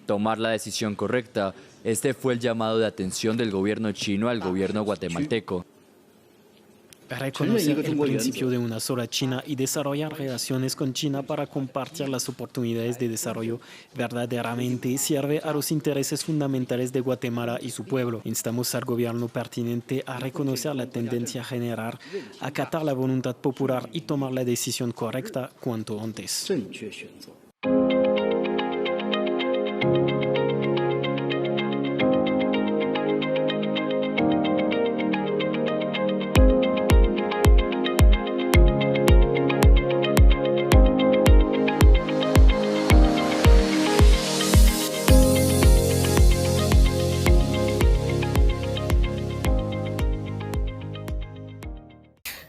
tomar la decisión correcta. Este fue el llamado de atención del gobierno chino al gobierno guatemalteco. Reconocer el principio de una sola China y desarrollar relaciones con China para compartir las oportunidades de desarrollo verdaderamente sirve a los intereses fundamentales de Guatemala y su pueblo. Instamos al gobierno pertinente a reconocer la tendencia general, acatar la voluntad popular y tomar la decisión correcta cuanto antes.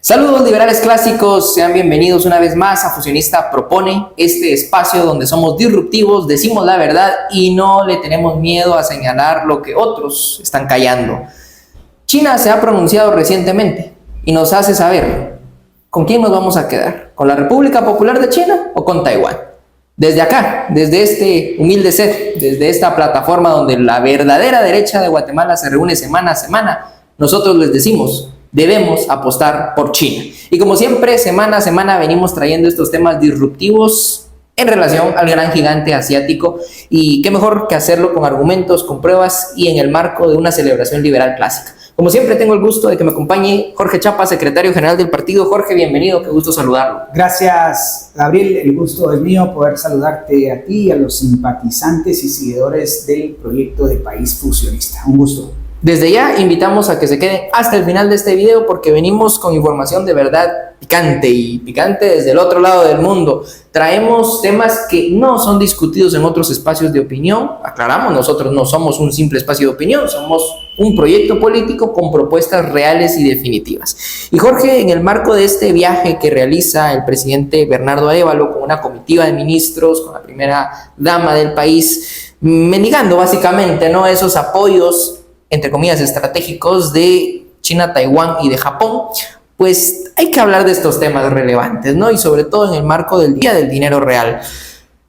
Saludos liberales clásicos, sean bienvenidos una vez más a Fusionista Propone, este espacio donde somos disruptivos, decimos la verdad y no le tenemos miedo a señalar lo que otros están callando. China se ha pronunciado recientemente y nos hace saber con quién nos vamos a quedar, ¿con la República Popular de China o con Taiwán? Desde acá, desde este humilde set, desde esta plataforma donde la verdadera derecha de Guatemala se reúne semana a semana, nosotros les decimos: debemos apostar por China. Y como siempre, semana a semana venimos trayendo estos temas disruptivos en relación al gran gigante asiático. Y qué mejor que hacerlo con argumentos, con pruebas y en el marco de una celebración liberal clásica. Como siempre, tengo el gusto de que me acompañe Jorge Chapa, secretario general del partido. Jorge, bienvenido, qué gusto saludarlo. Gracias, Gabriel. El gusto es mío poder saludarte a ti y a los simpatizantes y seguidores del proyecto de País Fusionista. Un gusto. Desde ya invitamos a que se queden hasta el final de este video porque venimos con información de verdad picante y picante desde el otro lado del mundo. Traemos temas que no son discutidos en otros espacios de opinión. Aclaramos, nosotros no somos un simple espacio de opinión, somos un proyecto político con propuestas reales y definitivas. Y Jorge, en el marco de este viaje que realiza el presidente Bernardo Arévalo con una comitiva de ministros, con la primera dama del país, mendigando básicamente, ¿no?, esos apoyos entre comillas estratégicos de China, Taiwán y de Japón, pues hay que hablar de estos temas relevantes, ¿no? Y sobre todo en el marco del Día del Dinero Real.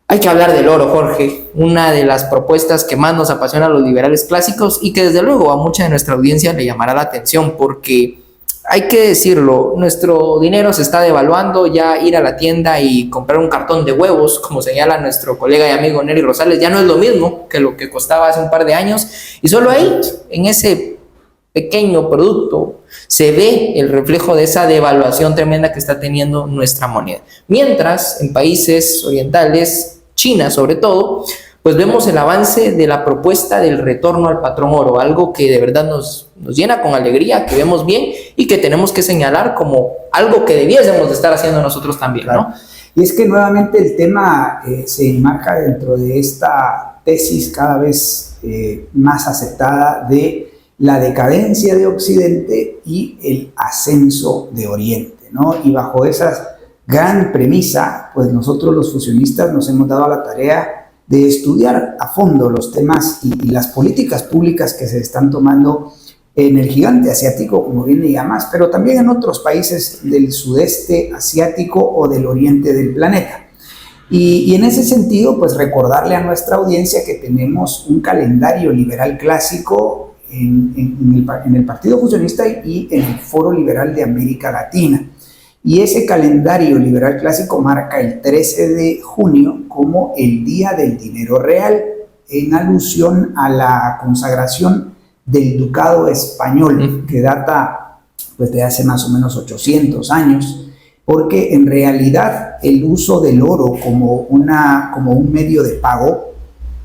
Hay que hablar del oro, Jorge, una de las propuestas que más nos apasiona a los liberales clásicos y que desde luego a mucha de nuestra audiencia le llamará la atención porque, hay que decirlo, nuestro dinero se está devaluando. Ya ir a la tienda y comprar un cartón de huevos, como señala nuestro colega y amigo Nery Rosales, ya no es lo mismo que lo que costaba hace un par de años. Y solo ahí, en ese pequeño producto, se ve el reflejo de esa devaluación tremenda que está teniendo nuestra moneda. Mientras, en países orientales, China sobre todo, pues vemos el avance de la propuesta del retorno al patrón oro, algo que de verdad nos llena con alegría, que vemos bien y que tenemos que señalar como algo que debiésemos de estar haciendo nosotros también, ¿no? Claro. Y es que nuevamente el tema se enmarca dentro de esta tesis cada vez más aceptada de la decadencia de Occidente y el ascenso de Oriente, ¿no? Y bajo esa gran premisa, pues nosotros los fusionistas nos hemos dado a la tarea de estudiar a fondo los temas y las políticas públicas que se están tomando en el gigante asiático, como bien le llamas, pero también en otros países del sudeste asiático o del oriente del planeta. Y en ese sentido, pues recordarle a nuestra audiencia que tenemos un calendario liberal clásico en el Partido Fusionista y en el Foro Liberal de América Latina. Y ese calendario liberal clásico marca el 13 de junio como el Día del Dinero Real, en alusión a la consagración del Ducado Español, que data pues, de hace más o menos 800 años, porque en realidad el uso del oro como un medio de pago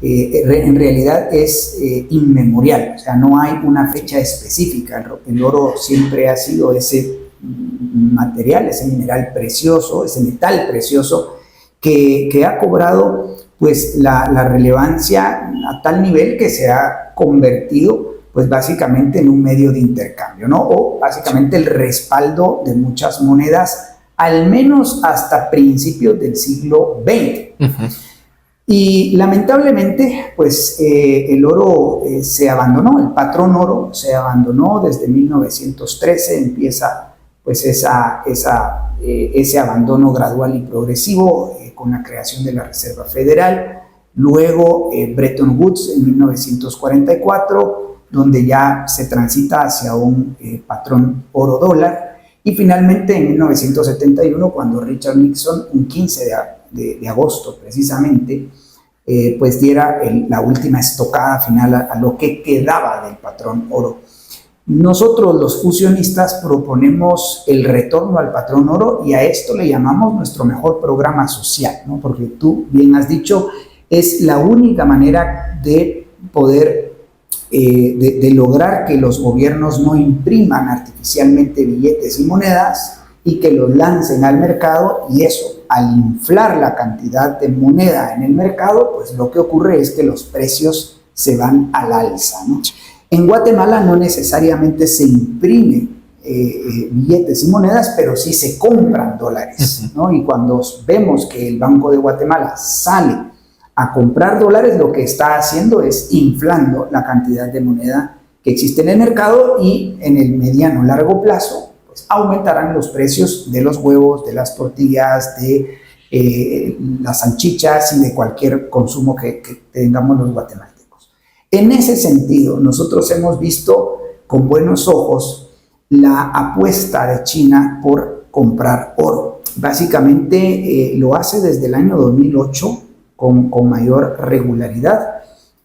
en realidad es inmemorial, o sea, no hay una fecha específica. El oro siempre ha sido ese material, ese mineral precioso, ese metal precioso que ha cobrado pues la relevancia a tal nivel que se ha convertido pues básicamente en un medio de intercambio, ¿no? O básicamente el respaldo de muchas monedas, al menos hasta principios del siglo XX. Uh-huh. Y lamentablemente, pues el oro se abandonó, el patrón oro se abandonó desde 1913, empieza pues ese abandono gradual y progresivo con la creación de la Reserva Federal. luego Bretton Woods en 1944, donde ya se transita hacia un patrón oro-dólar, y finalmente en 1971, cuando Richard Nixon, un 15 de agosto precisamente, pues diera la última estocada final a lo que quedaba del patrón oro. Nosotros los fusionistas proponemos el retorno al patrón oro y a esto le llamamos nuestro mejor programa social, ¿no? Porque tú bien has dicho, es la única manera de poder, de lograr que los gobiernos no impriman artificialmente billetes y monedas y que los lancen al mercado, y eso, al inflar la cantidad de moneda en el mercado, pues lo que ocurre es que los precios se van al alza, ¿no? En Guatemala no necesariamente se imprime billetes y monedas, pero sí se compran dólares, ¿no? Y cuando vemos que el Banco de Guatemala sale a comprar dólares, lo que está haciendo es inflando la cantidad de moneda que existe en el mercado, y en el mediano largo plazo pues aumentarán los precios de los huevos, de las tortillas, de las salchichas y de cualquier consumo que tengamos los guatemaltecos. En ese sentido, nosotros hemos visto con buenos ojos la apuesta de China por comprar oro. Básicamente lo hace desde el año 2008 con mayor regularidad.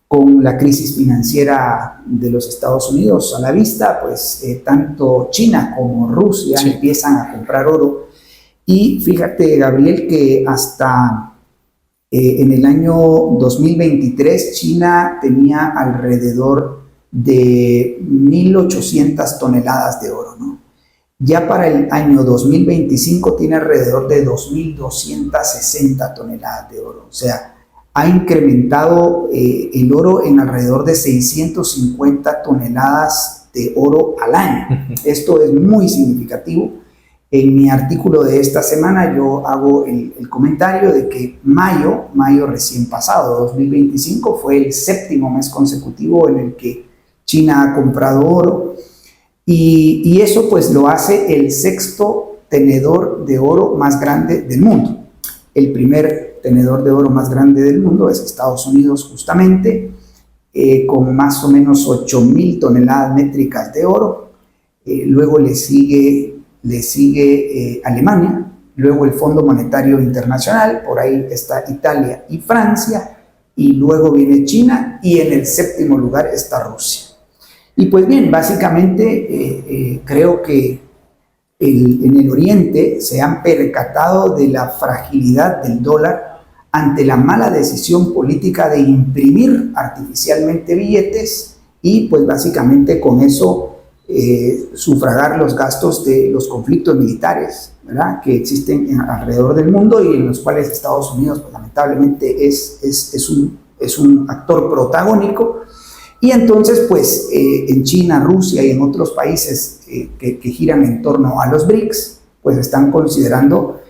Con la crisis financiera de los Estados Unidos a la vista, pues tanto China como Rusia empiezan a comprar oro. Y fíjate, Gabriel, que hasta en el año 2023 China tenía alrededor de 1.800 toneladas de oro, ¿no? Ya para el año 2025 tiene alrededor de 2.260 toneladas de oro. O sea, ha incrementado el oro en alrededor de 650 toneladas de oro al año. Esto es muy significativo. En mi artículo de esta semana yo hago el comentario de que mayo recién pasado, 2025, fue el 7º mes consecutivo en el que China ha comprado oro, y eso pues lo hace el 6º tenedor de oro más grande del mundo. El primer tenedor de oro más grande del mundo es Estados Unidos, justamente, con más o menos 8.000 toneladas métricas de oro. Luego le sigue Alemania, luego el Fondo Monetario Internacional, por ahí está Italia y Francia, y luego viene China, y en el 7º lugar está Rusia. Y pues bien, básicamente creo que en el Oriente se han percatado de la fragilidad del dólar ante la mala decisión política de imprimir artificialmente billetes, y pues básicamente con eso sufragar los gastos de los conflictos militares, ¿verdad?, que existen alrededor del mundo, y en los cuales Estados Unidos pues, lamentablemente es un actor protagónico. Y entonces pues en China, Rusia y en otros países que giran en torno a los BRICS, pues están considerando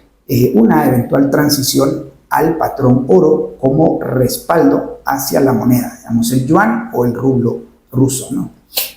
una eventual transición al patrón oro como respaldo hacia la moneda, digamos el yuan o el rublo ruso, ¿no?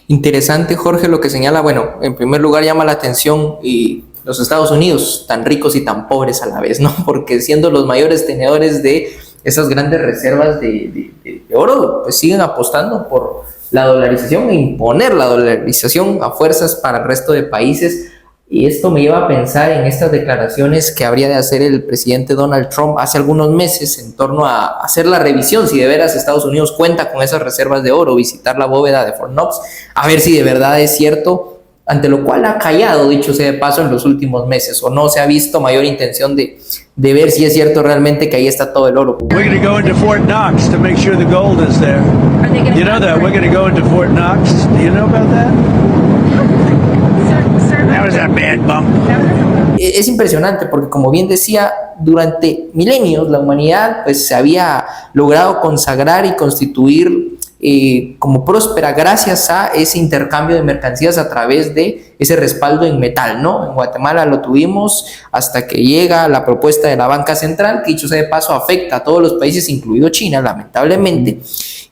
Interesante, Jorge, lo que señala. Bueno, en primer lugar llama la atención y los Estados Unidos, tan ricos y tan pobres a la vez, ¿no? Porque siendo los mayores tenedores de esas grandes reservas de oro, pues siguen apostando por la dolarización e imponer la dolarización a fuerzas para el resto de países. Y esto me lleva a pensar en estas declaraciones que habría de hacer el presidente Donald Trump hace algunos meses en torno a hacer la revisión si de veras Estados Unidos cuenta con esas reservas de oro, visitar la bóveda de Fort Knox, a ver si de verdad es cierto, ante lo cual ha callado, dicho sea de paso, en los últimos meses, o no se ha visto mayor intención de ver si es cierto realmente que ahí está todo el oro. We're going to go into Fort Knox to make sure the gold is there. You know that? We're going to go into Fort Knox. Do you know about that? That was a bad bump. Es impresionante porque, como bien decía, durante milenios la humanidad pues se había logrado consagrar y constituir como próspera gracias a ese intercambio de mercancías a través de ese respaldo en metal, ¿no? En Guatemala lo tuvimos hasta que llega la propuesta de la banca central, que dicho sea de paso afecta a todos los países, incluido China, lamentablemente.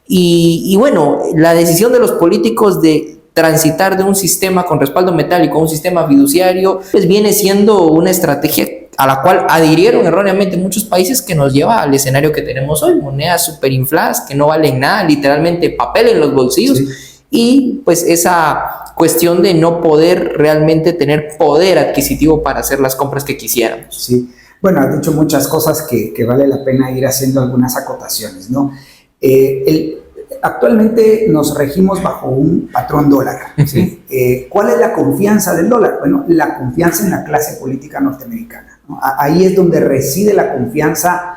Y bueno, la decisión de los políticos de transitar de un sistema con respaldo metálico a un sistema fiduciario, pues viene siendo una estrategia a la cual adhirieron erróneamente muchos países, que nos lleva al escenario que tenemos hoy, monedas superinfladas que no valen nada, literalmente papel en los bolsillos, sí. Y pues esa cuestión de no poder realmente tener poder adquisitivo para hacer las compras que quisiéramos. Sí, bueno, has dicho muchas cosas que vale la pena ir haciendo algunas acotaciones, ¿no? Actualmente nos regimos bajo un patrón dólar, ¿sí? ¿Cuál es la confianza del dólar? Bueno, la confianza en la clase política norteamericana, ¿no? Ahí es donde reside la confianza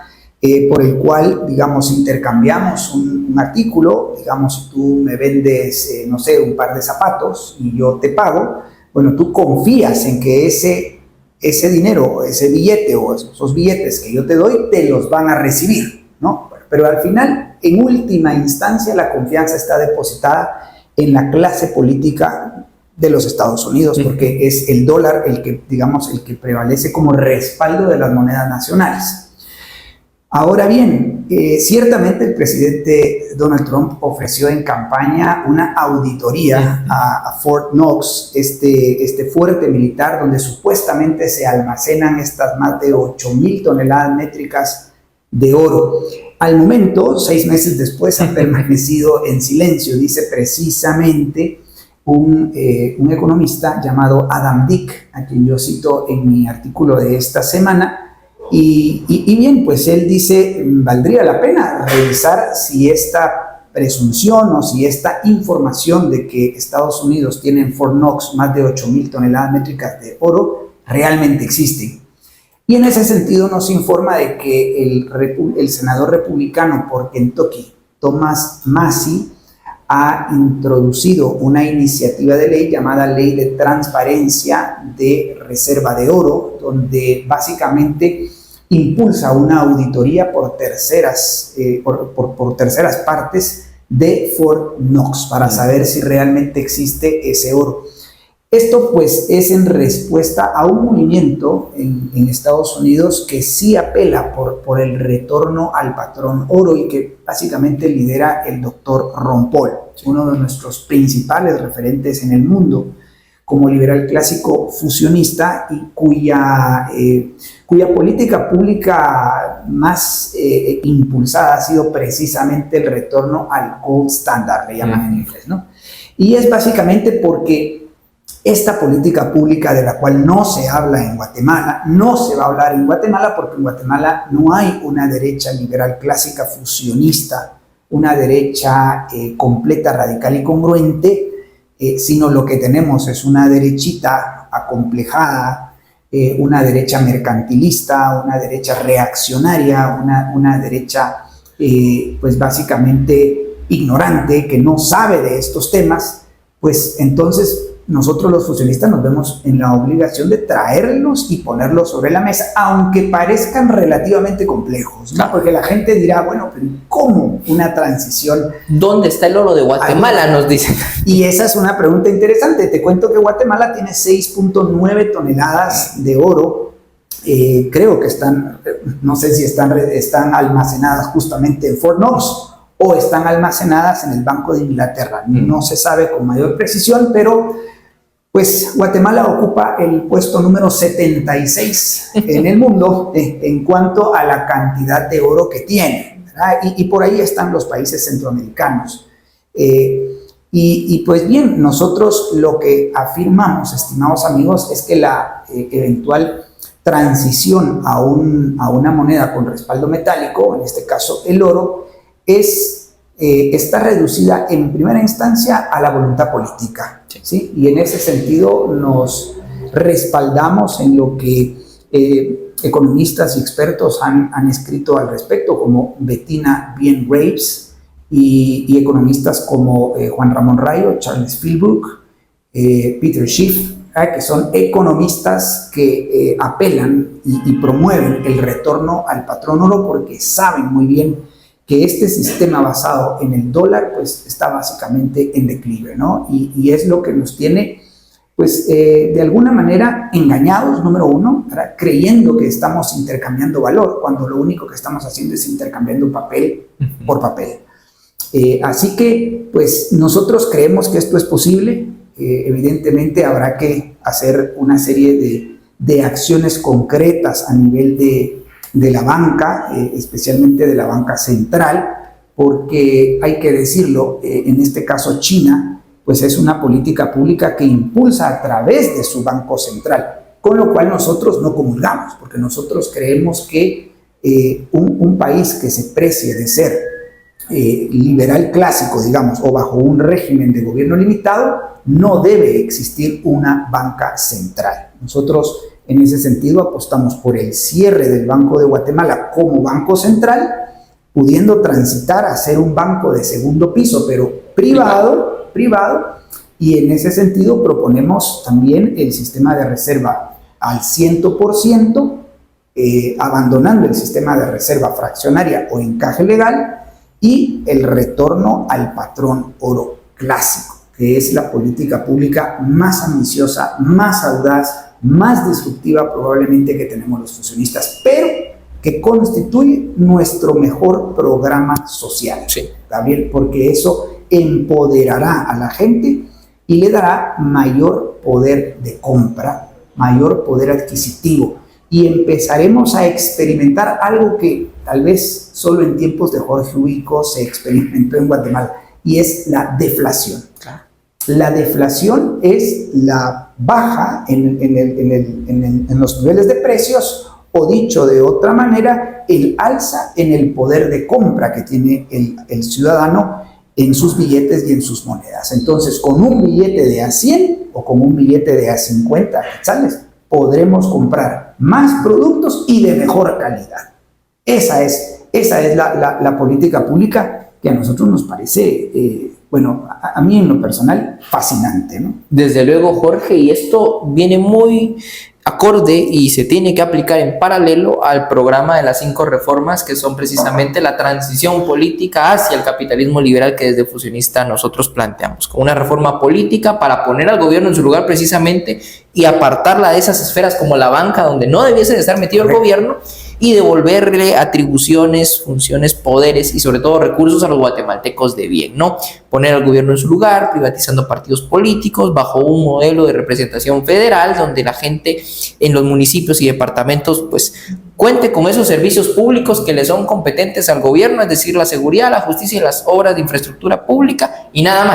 por el cual, digamos, intercambiamos un artículo. Digamos, si tú me vendes, no sé, un par de zapatos y yo te pago, bueno, tú confías en que ese dinero, ese billete o esos billetes que yo te doy, te los van a recibir, ¿no? Pero al final, en última instancia, la confianza está depositada en la clase política de los Estados Unidos, porque es el dólar el que, digamos, el que prevalece como respaldo de las monedas nacionales. Ahora bien, ciertamente el presidente Donald Trump ofreció en campaña una auditoría a Fort Knox, este fuerte militar donde supuestamente se almacenan estas más de 8,000 toneladas métricas de oro. Al momento, 6 meses después, ha permanecido en silencio, dice precisamente un economista llamado Adam Dick, a quien yo cito en mi artículo de esta semana. Y bien, pues él dice, valdría la pena revisar si esta presunción o si esta información de que Estados Unidos tiene en Fort Knox más de 8,000 toneladas métricas de oro realmente existen. Y en ese sentido nos informa de que el senador republicano por Kentucky, Thomas Massie, ha introducido una iniciativa de ley llamada Ley de Transparencia de Reserva de Oro, donde básicamente impulsa una auditoría por terceras partes de Fort Knox para saber si realmente existe ese oro. Esto pues es en respuesta a un movimiento en Estados Unidos que sí apela por el retorno al patrón oro y que básicamente lidera el doctor Ron Paul, uno de nuestros principales referentes en el mundo como liberal clásico fusionista y cuya política pública más impulsada ha sido precisamente el retorno al gold standard, le llaman en inglés, ¿no? Y es básicamente porque esta política pública de la cual no se habla en Guatemala, no se va a hablar en Guatemala porque en Guatemala no hay una derecha liberal clásica fusionista, una derecha completa, radical y congruente, sino lo que tenemos es una derechita acomplejada, una derecha mercantilista, una derecha reaccionaria, una derecha pues básicamente ignorante, que no sabe de estos temas. Pues entonces nosotros los fusionistas nos vemos en la obligación de traerlos y ponerlos sobre la mesa, aunque parezcan relativamente complejos, ¿no? Porque la gente dirá, bueno, pero ¿cómo una transición? ¿Dónde está el oro de Guatemala? Nos dicen. Y esa es una pregunta interesante. Te cuento que Guatemala tiene 6.9 toneladas de oro. Creo que están, no sé si están almacenadas justamente en Fort Knox o están almacenadas en el Banco de Inglaterra. No se sabe con mayor precisión, pero pues Guatemala ocupa el puesto número 76 en el mundo en cuanto a la cantidad de oro que tiene, ¿verdad? Y por ahí están los países centroamericanos. Y pues bien, nosotros lo que afirmamos, estimados amigos, es que la eventual transición a una moneda con respaldo metálico, en este caso el oro, está reducida en primera instancia a la voluntad política, ¿sí? Y en ese sentido nos respaldamos en lo que economistas y expertos han escrito al respecto, como Bettina Bien Graves y economistas como Juan Ramón Rayo, Charles Philbrook, Peter Schiff, que son economistas que apelan y promueven el retorno al patrón oro porque saben muy bien que este sistema basado en el dólar pues está básicamente en declive, ¿no? Y es lo que nos tiene pues de alguna manera engañados, número uno, ¿verdad? Creyendo que estamos intercambiando valor cuando lo único que estamos haciendo es intercambiando papel por papel. Así que pues nosotros creemos que esto es posible. Evidentemente habrá que hacer una serie de acciones concretas a nivel de la banca, especialmente de la banca central, porque hay que decirlo, en este caso China, pues es una política pública que impulsa a través de su banco central, con lo cual nosotros no comulgamos, porque nosotros creemos que un país que se precie de ser liberal clásico, digamos, o bajo un régimen de gobierno limitado, no debe existir una banca central. Nosotros, en ese sentido, apostamos por el cierre del Banco de Guatemala como banco central, pudiendo transitar a ser un banco de segundo piso, pero privado, y en ese sentido proponemos también el sistema de reserva al 100%, abandonando el sistema de reserva fraccionaria o encaje legal, y el retorno al patrón oro clásico, que es la política pública más ambiciosa, más audaz, más disruptiva probablemente que tenemos los funcionistas, pero que constituye nuestro mejor programa social, Sí. Gabriel, porque eso empoderará a la gente y le dará mayor poder de compra, mayor poder adquisitivo, y empezaremos a experimentar algo que tal vez solo en tiempos de Jorge Ubico se experimentó en Guatemala, y es la deflación. Claro. La deflación es la baja en los niveles de precios, o dicho de otra manera, el alza en el poder de compra que tiene el ciudadano en sus billetes y en sus monedas. Entonces, con un billete de A100 o con un billete de A50 quetzales, podremos comprar más productos y de mejor calidad. Esa es la política pública que a nosotros nos parece, bueno, a mí en lo personal, fascinante, ¿no? Desde luego, Jorge, y esto viene muy acorde y se tiene que aplicar en paralelo al programa de las 5 reformas, que son precisamente la transición política hacia el capitalismo liberal que desde Fusionista nosotros planteamos, con una reforma política para poner al gobierno en su lugar precisamente y apartarla de esas esferas como la banca, donde no debiese de estar metido el gobierno, y devolverle atribuciones, funciones, poderes y sobre todo recursos a los guatemaltecos de bien, ¿no? Poner al gobierno en su lugar, privatizando partidos políticos bajo un modelo de representación federal donde la gente en los municipios y departamentos pues cuente con esos servicios públicos que le son competentes al gobierno, es decir, la seguridad, la justicia y las obras de infraestructura pública, y nada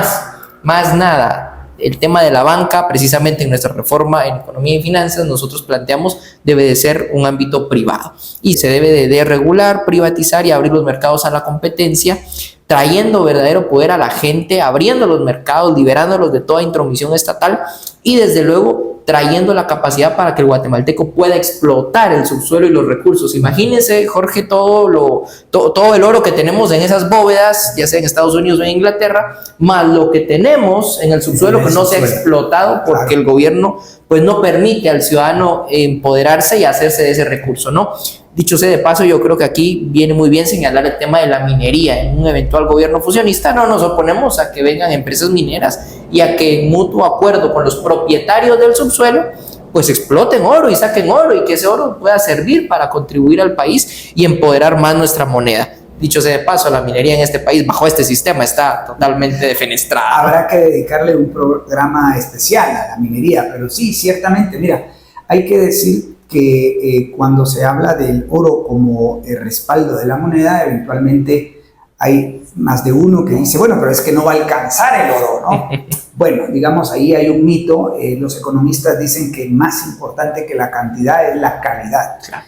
más nada. El tema de la banca, precisamente en nuestra reforma en economía y finanzas, nosotros planteamos debe de ser un ámbito privado y se debe de deregular, privatizar y abrir los mercados a la competencia, trayendo verdadero poder a la gente, abriendo los mercados, liberándolos de toda intromisión estatal y desde luego trayendo la capacidad para que el guatemalteco pueda explotar el subsuelo y los recursos. Imagínense, Jorge, todo el oro que tenemos en esas bóvedas, ya sea en Estados Unidos o en Inglaterra, más lo que tenemos en el subsuelo que no se ha explotado porque el gobierno pues no permite al ciudadano empoderarse y hacerse de ese recurso, ¿no? Dicho sea de paso, yo creo que aquí viene muy bien señalar el tema de la minería. En un eventual gobierno fusionista no nos oponemos a que vengan empresas mineras y a que en mutuo acuerdo con los propietarios del subsuelo pues exploten oro y saquen oro y que ese oro pueda servir para contribuir al país y empoderar más nuestra moneda. Dicho sea de paso, la minería en este país bajo este sistema está totalmente defenestrada. Habrá que dedicarle un programa especial a la minería, pero sí, ciertamente, mira, hay que decir que cuando se habla del oro como respaldo de la moneda, eventualmente hay más de uno que dice, bueno, pero es que no va a alcanzar el oro, ¿no? Bueno, digamos, ahí hay un mito. Los economistas dicen que más importante que la cantidad es la calidad. Claro.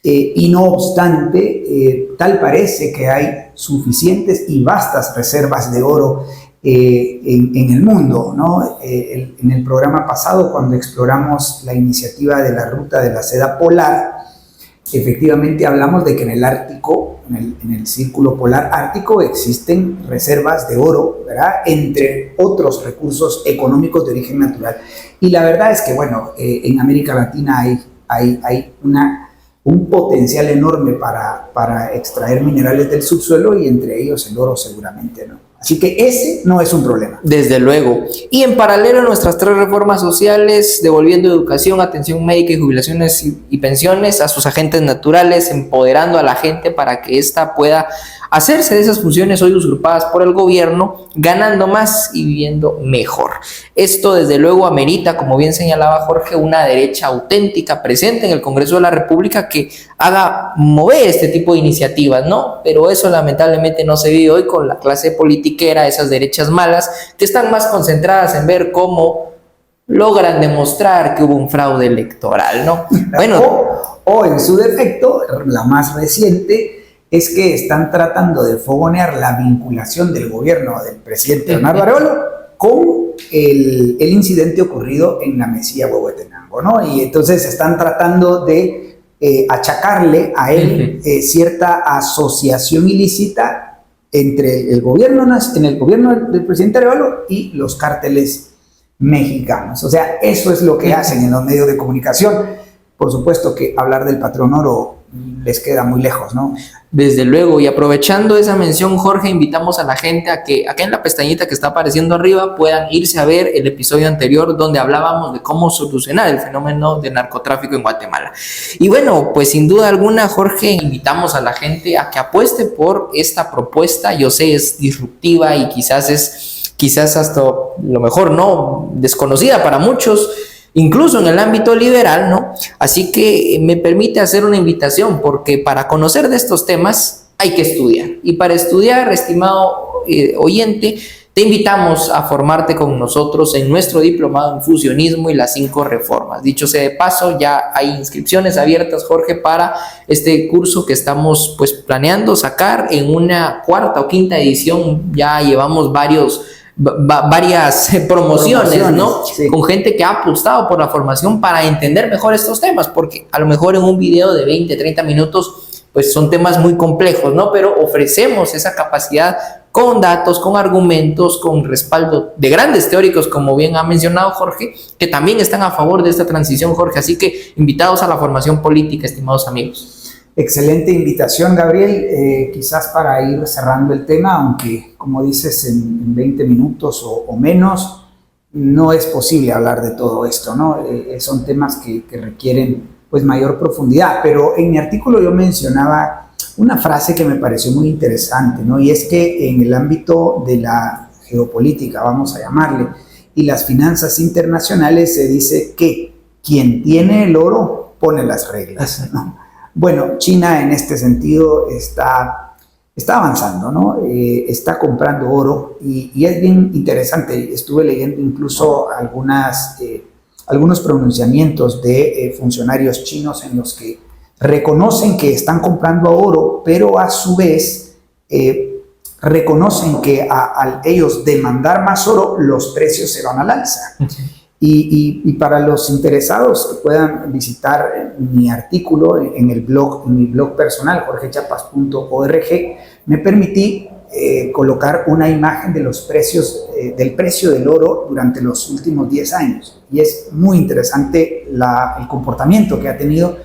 Y no obstante, tal parece que hay suficientes y vastas reservas de oro en el mundo, ¿no? En el programa pasado, cuando exploramos la iniciativa de la ruta de la seda polar, efectivamente hablamos de que en el Ártico, en el círculo polar ártico, existen reservas de oro, ¿verdad? Entre otros recursos económicos de origen natural. Y la verdad es que, bueno, en América Latina hay una un potencial enorme para extraer minerales del subsuelo y entre ellos el oro seguramente, ¿no? Así que ese no es un problema. Desde luego. Y en paralelo a nuestras 3 reformas sociales, devolviendo educación, atención médica y jubilaciones y pensiones a sus agentes naturales, empoderando a la gente para que ésta pueda hacerse de esas funciones hoy usurpadas por el gobierno, ganando más y viviendo mejor. Esto desde luego amerita, como bien señalaba Jorge, una derecha auténtica presente en el Congreso de la República que haga mover este tipo de iniciativas, ¿no? Pero eso lamentablemente no se vive hoy con la clase politiquera, esas derechas malas que están más concentradas en ver cómo logran demostrar que hubo un fraude electoral, ¿no? Bueno, o en su defecto, la más reciente es que están tratando de fogonear la vinculación del gobierno del presidente Leonardo Arevalo con el incidente ocurrido en la Mesilla Huehuetenango, ¿no? Y entonces están tratando de achacarle a él cierta asociación ilícita entre el gobierno del presidente Arevalo y los cárteles mexicanos. O sea, eso es lo que hacen en los medios de comunicación. Por supuesto que hablar del patrón oro les queda muy lejos, ¿no? Desde luego, y aprovechando esa mención, Jorge, invitamos a la gente a que acá en la pestañita que está apareciendo arriba puedan irse a ver el episodio anterior donde hablábamos de cómo solucionar el fenómeno del narcotráfico en Guatemala. Y bueno, pues sin duda alguna, Jorge, invitamos a la gente a que apueste por esta propuesta. Yo sé, es disruptiva y quizás hasta lo mejor no desconocida para muchos, incluso en el ámbito liberal, ¿no? Así que me permite hacer una invitación, porque para conocer de estos temas hay que estudiar. Y para estudiar, estimado oyente, te invitamos a formarte con nosotros en nuestro diplomado en fusionismo y las 5 reformas. Dicho sea de paso, ya hay inscripciones abiertas, Jorge, para este curso que estamos pues planeando sacar en una 4ª o 5ª edición. Ya llevamos varias promociones, ¿no? Sí. Con gente que ha apostado por la formación para entender mejor estos temas, porque a lo mejor en un video de 20, 30 minutos, pues son temas muy complejos, ¿no? Pero ofrecemos esa capacidad con datos, con argumentos, con respaldo de grandes teóricos, como bien ha mencionado Jorge, que también están a favor de esta transición, Jorge. Así que invitados a la formación política, estimados amigos. Excelente invitación, Gabriel. Quizás para ir cerrando el tema, aunque como dices en 20 minutos o menos, no es posible hablar de todo esto, ¿no? Son temas que requieren pues mayor profundidad, pero en mi artículo yo mencionaba una frase que me pareció muy interesante, ¿no? Y es que en el ámbito de la geopolítica, vamos a llamarle, y las finanzas internacionales se dice que quien tiene el oro pone las reglas, ¿no? Bueno, China en este sentido está avanzando, ¿no? Está comprando oro y es bien interesante. Estuve leyendo incluso algunos pronunciamientos de funcionarios chinos en los que reconocen que están comprando oro, pero a su vez reconocen que al ellos demandar más oro, los precios se van al alza. Y para los interesados que puedan visitar mi artículo en mi blog personal, jorgechapas.org, me permití colocar una imagen de los precios, del precio del oro durante los últimos 10 años. Y es muy interesante el comportamiento que ha tenido.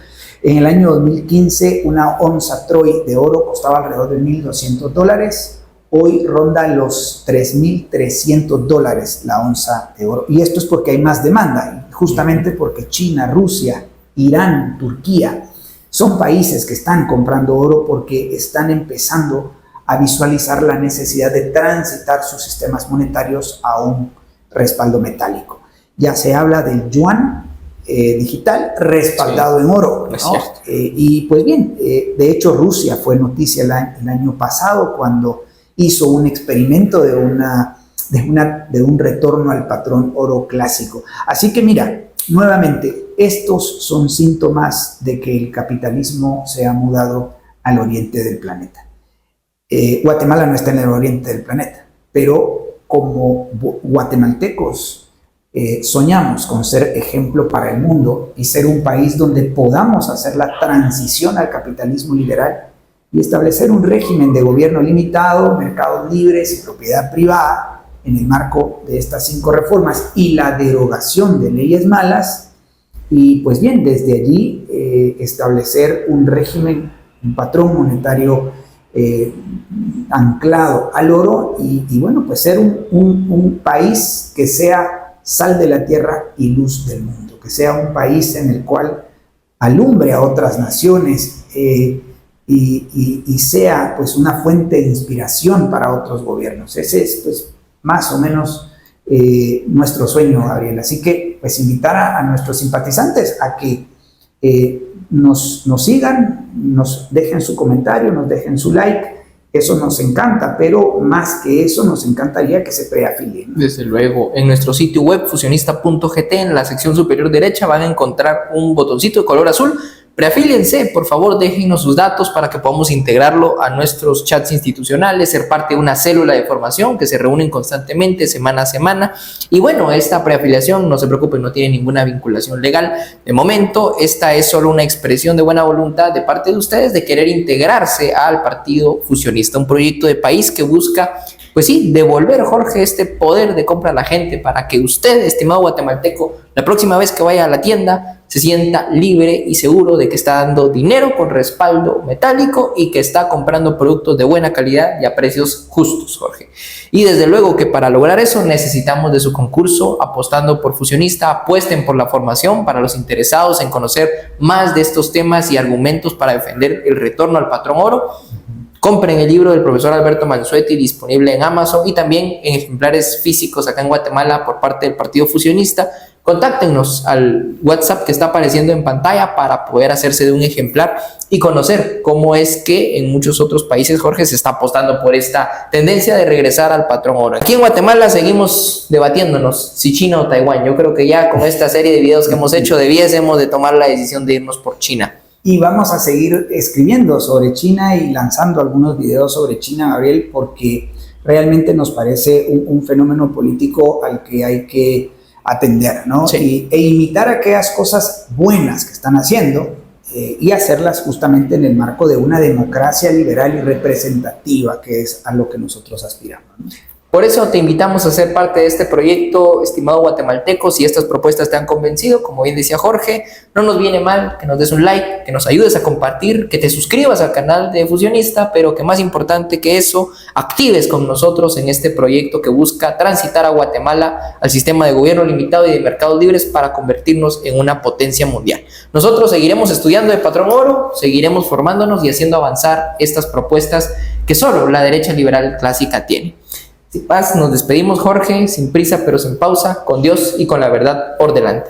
En el año 2015, una onza Troy de oro costaba alrededor de $1,200. Hoy ronda los $3,300 la onza de oro. Y esto es porque hay más demanda, justamente porque China, Rusia, Irán, Turquía son países que están comprando oro porque están empezando a visualizar la necesidad de transitar sus sistemas monetarios a un respaldo metálico. Ya se habla del yuan digital respaldado en oro, ¿no? Y pues bien, de hecho Rusia fue noticia el año pasado cuando hizo un experimento de un retorno al patrón oro clásico. Así que mira, nuevamente, estos son síntomas de que el capitalismo se ha mudado al oriente del planeta. Guatemala no está en el oriente del planeta, pero como guatemaltecos soñamos con ser ejemplo para el mundo y ser un país donde podamos hacer la transición al capitalismo liberal y establecer un régimen de gobierno limitado, mercados libres y propiedad privada en el marco de estas 5 reformas y la derogación de leyes malas. y pues bien, desde allí establecer un régimen, un patrón monetario anclado al oro y bueno, pues ser un país que sea sal de la tierra y luz del mundo, que sea un país en el cual alumbre a otras naciones y sea pues una fuente de inspiración para otros gobiernos. Ese es pues más o menos nuestro sueño, Gabriel. Así que pues invitar a nuestros simpatizantes a que nos sigan, nos dejen su comentario, nos dejen su like. Eso nos encanta, pero más que eso nos encantaría que se preafilien. Desde luego, en nuestro sitio web fusionista.gt, en la sección superior derecha van a encontrar un botoncito de color azul. Preafíliense, por favor, déjennos sus datos para que podamos integrarlo a nuestros chats institucionales, ser parte de una célula de formación que se reúnen constantemente, semana a semana. Y bueno, esta preafiliación, no se preocupen, no tiene ninguna vinculación legal. De momento, esta es solo una expresión de buena voluntad de parte de ustedes de querer integrarse al Partido Fusionista, un proyecto de país que busca, pues sí, devolver, Jorge, este poder de compra a la gente para que usted, estimado guatemalteco, la próxima vez que vaya a la tienda, se sienta libre y seguro de que está dando dinero con respaldo metálico y que está comprando productos de buena calidad y a precios justos, Jorge. Y desde luego que para lograr eso necesitamos de su concurso Apostando por Fusionista. Apuesten por la formación para los interesados en conocer más de estos temas y argumentos para defender el retorno al patrón oro. Compren el libro del profesor Alberto Mansuetti, disponible en Amazon y también en ejemplares físicos acá en Guatemala por parte del Partido Fusionista. Contáctenos al WhatsApp que está apareciendo en pantalla para poder hacerse de un ejemplar y conocer cómo es que en muchos otros países, Jorge, se está apostando por esta tendencia de regresar al patrón oro. Aquí en Guatemala seguimos debatiéndonos si China o Taiwán. Yo creo que ya con esta serie de videos que hemos hecho debiésemos de tomar la decisión de irnos por China. Y vamos a seguir escribiendo sobre China y lanzando algunos videos sobre China, Gabriel, porque realmente nos parece un fenómeno político al que hay que atender, ¿no? Sí. E imitar aquellas cosas buenas que están haciendo y hacerlas justamente en el marco de una democracia liberal y representativa, que es a lo que nosotros aspiramos, ¿no? Por eso te invitamos a ser parte de este proyecto, estimado guatemalteco. Si estas propuestas te han convencido, como bien decía Jorge, no nos viene mal que nos des un like, que nos ayudes a compartir, que te suscribas al canal de Fusionista, pero que más importante que eso, actives con nosotros en este proyecto que busca transitar a Guatemala al sistema de gobierno limitado y de mercados libres para convertirnos en una potencia mundial. Nosotros seguiremos estudiando de patrón oro, seguiremos formándonos y haciendo avanzar estas propuestas que solo la derecha liberal clásica tiene. Sin paz, nos despedimos, Jorge, sin prisa pero sin pausa, con Dios y con la verdad por delante.